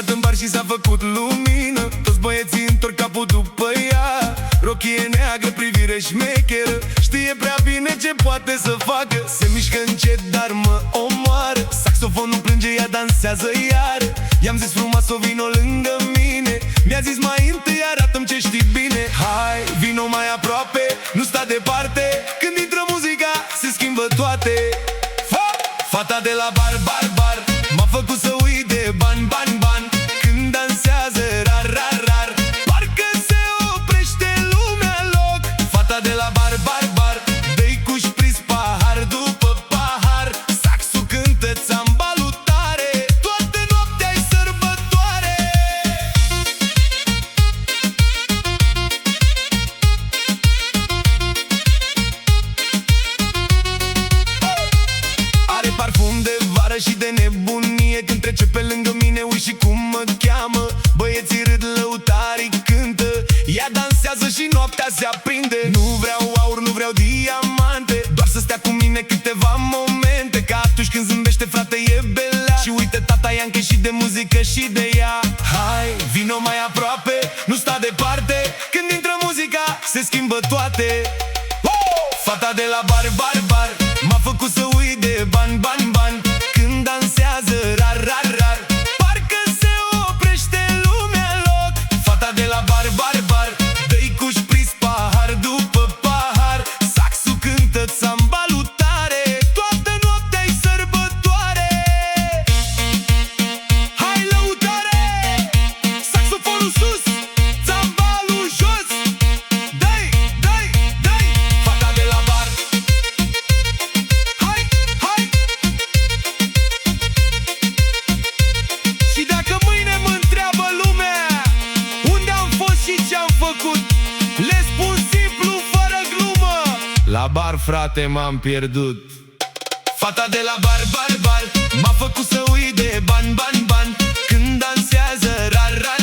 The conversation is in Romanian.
intrat în bar și s-a făcut lumină. Toți băieții întorc capul după ea. Rochie neagră, privire șmecheră, știe prea bine ce poate să facă. Se mișcă încet, dar mă omoară. Saxofonul plânge, ea dansează iară. I-am zis frumoasă, vino lângă mine. Mi-a zis mai întâi arată-mi ce știi bine. Hai, vino mai aproape, nu sta departe. Când intră muzica, se schimbă toate. Fata de la bar, bar, bar m-a făcut să uit de bani, bani, bani. Când dansează rar, rar, rar, parcă se oprește lumea în loc. Fata de la bar, bar, bar, dă-i cu șpriț pahar după pahar. Saxul cântă țambalul tare, toată noaptea-i sărbătoare. Are parfum de vară și de nebunie. Când trece pe lângă mine, ui și cum mă cheamă. Băieții râd, lăutarii cântă. Ea dansează și noaptea se aprinde. Nu vreau aur, nu vreau diamante, doar să stea cu mine câteva momente. Ca atunci când zâmbește, frate, e belea. Și uite, tata i-a închis și de muzică și de ea. Hai, vino mai aproape, nu sta departe. Când intră muzica, se schimbă toate. Fata de la bar, bar, bar m-a făcut să uit de bani, bani, bani. Când dansează rar, rar, rar, parcă se oprește lumea în loc. Fata de la bar, bar, bar, dă-i cu șpriț pahar după pahar. Saxul cântă țambalul tare, toată noaptea-i sărbătoare. Hai, lăutare! Saxofonul sus, țambalul jos. Dă-i, dă-i, dă-i! Fata de la bar, hai, hai! Și dacă mâine mă întreabă lumea unde am fost și ce-am făcut, le spun simplu, fără glumă: la bar, frate, m-am pierdut. Fata de la bar, bar, bar m-a făcut să uit de bani, bani, bani. Când dansează rar, rar,